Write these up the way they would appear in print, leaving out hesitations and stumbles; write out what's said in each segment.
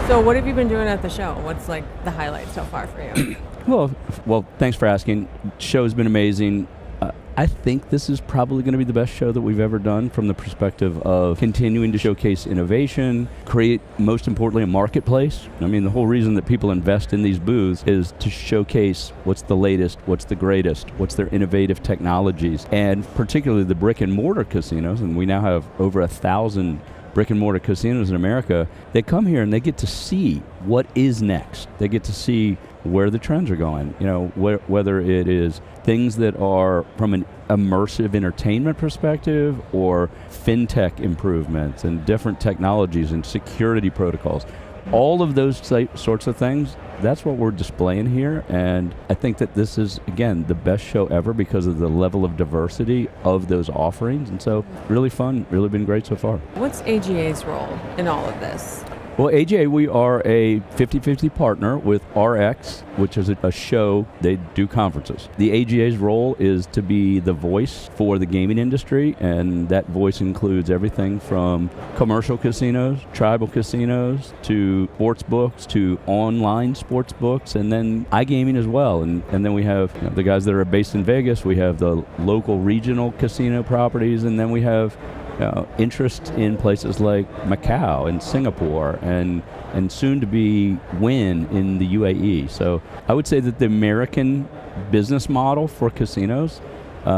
So what have you been doing at the show? What's like the highlight so far for you? Well, thanks for asking. Show's been amazing. I think this is probably going to be the best show that we've ever done from the perspective of continuing to showcase innovation, create, most importantly, a marketplace. I mean, the whole reason that people invest in these booths is to showcase what's the latest, what's the greatest, what's their innovative technologies, and particularly the brick and mortar casinos, and we now have over 1,000 brick and mortar casinos in America. They come here and they get to see what is next. They get to see where the trends are going, whether it is things that are from an immersive entertainment perspective or fintech improvements and different technologies and security protocols. All of those sorts of things, that's what we're displaying here, and I think that this is, again, the best show ever because of the level of diversity of those offerings, and so really fun, really been great so far. What's AGA's role in all of this? Well, AGA, we are a 50-50 partner with RX, which is a show. They do conferences. The AGA's role is to be the voice for the gaming industry, and that voice includes everything from commercial casinos, tribal casinos, to sports books, to online sports books, and then iGaming as well. And then we have the guys that are based in Vegas. We have the local regional casino properties, and then we have interest in places like Macau and Singapore and soon to be Wynn in the UAE. So I would say that the American business model for casinos,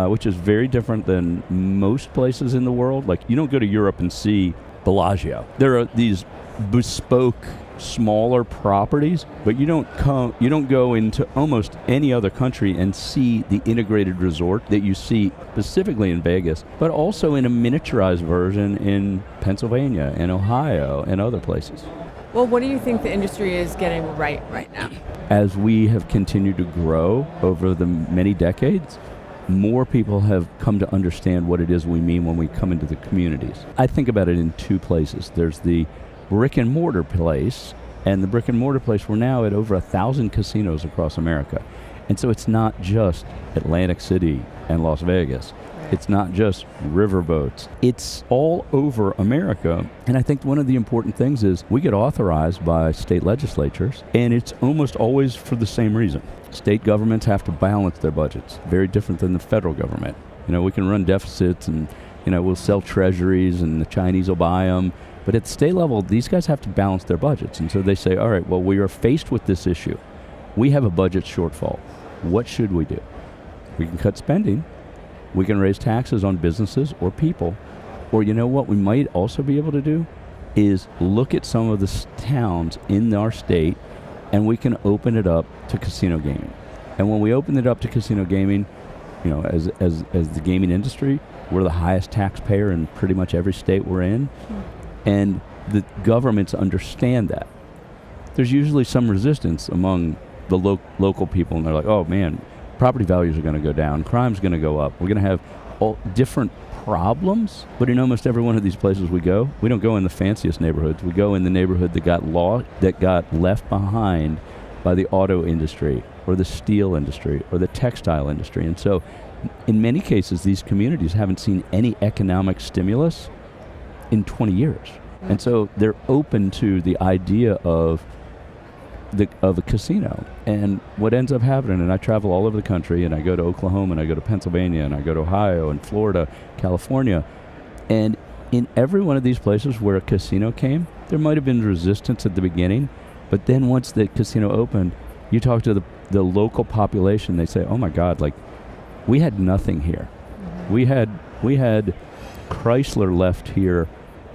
which is very different than most places in the world, like you don't go to Europe and see Bellagio. There are these bespoke smaller properties, but you don't go into almost any other country and see the integrated resort that you see specifically in Vegas, but also in a miniaturized version in Pennsylvania and Ohio and other places. Well, what do you think the industry is getting right now? As we have continued to grow over the many decades, more people have come to understand what it is we mean when we come into the communities. I think about it in two places. There's the brick and mortar place, and the brick and mortar place, we're now at over 1,000 casinos across America. And so it's not just Atlantic City and Las Vegas. It's not just riverboats. It's all over America. And I think one of the important things is we get authorized by state legislatures, and it's almost always for the same reason. State governments have to balance their budgets, very different than the federal government. We can run deficits and, we'll sell treasuries and the Chinese will buy them. But at the state level, these guys have to balance their budgets. And so they say, all right, well, we are faced with this issue. We have a budget shortfall. What should we do? We can cut spending. We can raise taxes on businesses or people. Or what we might also be able to do is look at some of the towns in our state, and we can open it up to casino gaming. And when we open it up to casino gaming, as the gaming industry, we're the highest taxpayer in pretty much every state we're in. And the governments understand that. There's usually some resistance among the local people, and they're like, oh man, property values are going to go down, crime's going to go up, we're going to have all different problems. But in almost every one of these places we don't go in the fanciest neighborhoods. We go in the neighborhood that got left behind by the auto industry or the steel industry or the textile industry. And so in many cases, these communities haven't seen any economic stimulus in 20 years. And so they're open to the idea of a casino. And what ends up happening, and I travel all over the country, and I go to Oklahoma, and I go to Pennsylvania, and I go to Ohio, and Florida, California, and in every one of these places where a casino came, there might have been resistance at the beginning, but then once the casino opened, you talk to the local population, they say, oh my God, like, we had nothing here. We had Chrysler left here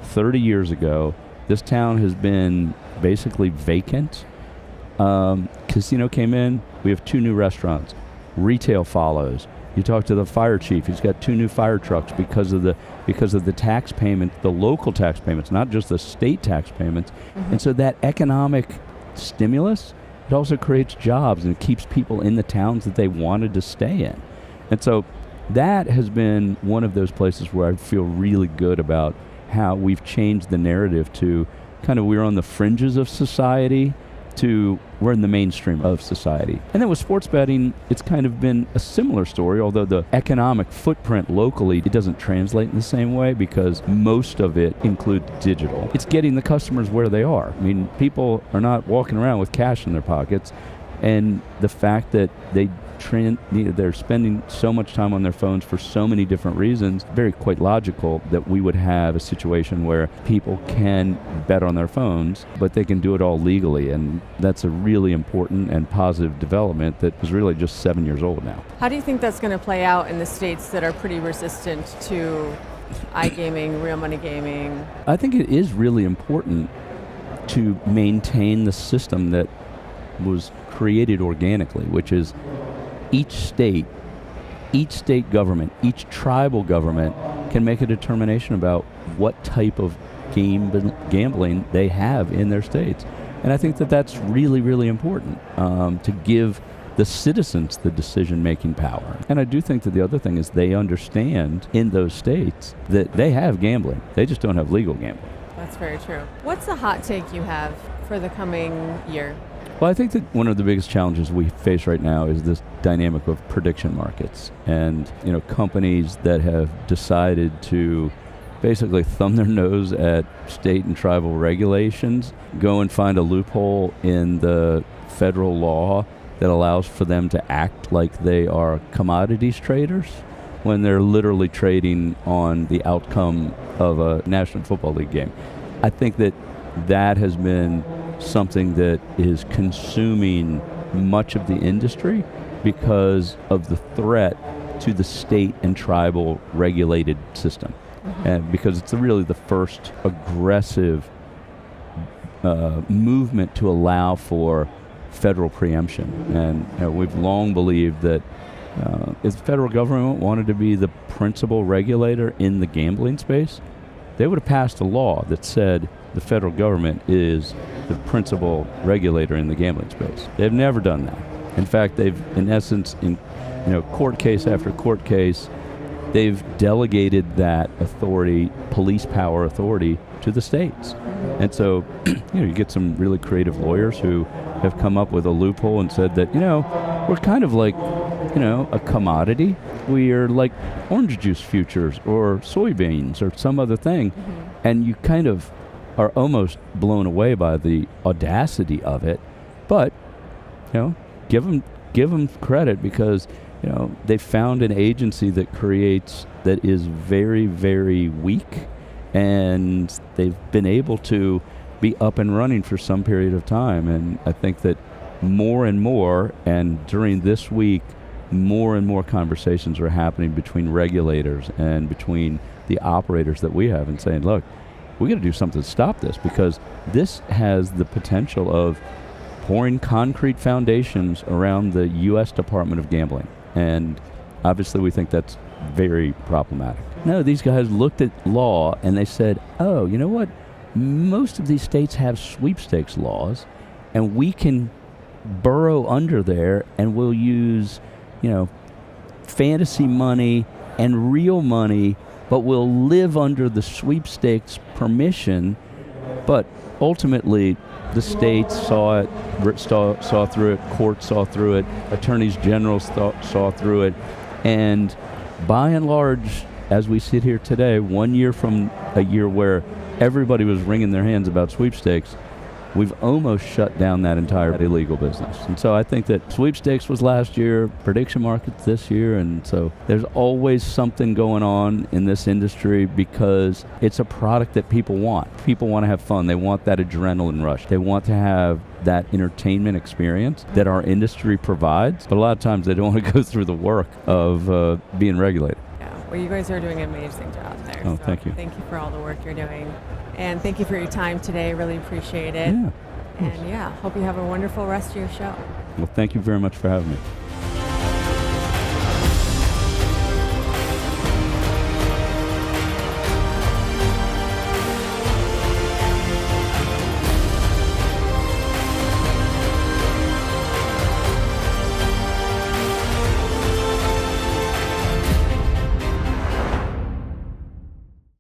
30 years ago. This town has been basically vacant. Casino came in, we have 2 new restaurants. Retail follows. You talk to the fire chief, he's got 2 new fire trucks because of the tax payment, the local tax payments, not just the state tax payments. And so that economic stimulus, it also creates jobs and it keeps people in the towns that they wanted to stay in. And so that has been one of those places where I feel really good about how we've changed the narrative to kind of we're on the fringes of society, we're in the mainstream of society. And then with sports betting, it's kind of been a similar story, although the economic footprint locally, it doesn't translate in the same way because most of it includes digital. It's getting the customers where they are. I mean, people are not walking around with cash in their pockets, and the fact that they're spending so much time on their phones for so many different reasons, very quite logical that we would have a situation where people can bet on their phones, but they can do it all legally, and that's a really important and positive development that is really just 7 years old now. How do you think that's going to play out in the states that are pretty resistant to iGaming, real money gaming? I think it is really important to maintain the system that was created organically, which is each state government, each tribal government can make a determination about what type of gambling they have in their states. And I think that that's really, really important to give the citizens the decision-making power. And I do think that the other thing is they understand in those states that they have gambling. They just don't have legal gambling. That's very true. What's the hot take you have for the coming year? Well, I think that one of the biggest challenges we face right now is this dynamic of prediction markets, and companies that have decided to basically thumb their nose at state and tribal regulations, go and find a loophole in the federal law that allows for them to act like they are commodities traders when they're literally trading on the outcome of a National Football League game. I think that has been something that is consuming much of the industry because of the threat to the state and tribal regulated system. Mm-hmm. And because it's really the first aggressive movement to allow for federal preemption. And we've long believed that if the federal government wanted to be the principal regulator in the gambling space, they would have passed a law that said the federal government is the principal regulator in the gambling space. They've never done that. In fact, they've, in essence, in court case after court case, they've delegated that authority, police power authority, to the states. And so, you get some really creative lawyers who have come up with a loophole and said that, we're kind of like, a commodity. We are like orange juice futures or soybeans or some other thing. Mm-hmm. And you kind of are almost blown away by the audacity of it. But, give them credit because, they found an agency that is very, very weak, and they've been able to be up and running for some period of time. And I think that more and more, and during this week, more and more conversations are happening between regulators and between the operators that we have and saying, look, we got to do something to stop this because this has the potential of pouring concrete foundations around the U.S. Department of Gambling. And obviously we think that's very problematic. No, these guys looked at law and they said, oh, you know what? Most of these states have sweepstakes laws, and we can burrow under there and we'll use, fantasy money and real money, but we'll live under the sweepstakes permission. But ultimately, the states saw through it, courts saw through it, attorneys general saw through it, and by and large, as we sit here today, 1 year from a year where everybody was wringing their hands about sweepstakes, we've almost shut down that entire illegal business. And so I think that sweepstakes was last year, prediction markets this year, and so there's always something going on in this industry because it's a product that people want. People want to have fun. They want that adrenaline rush. They want to have that entertainment experience that our industry provides, but a lot of times they don't want to go through the work of being regulated. Yeah, well, you guys are doing an amazing job there. Oh, so thank you. Thank you for all the work you're doing. And thank you for your time today. Really appreciate it. Yeah. And hope you have a wonderful rest of your show. Well, thank you very much for having me.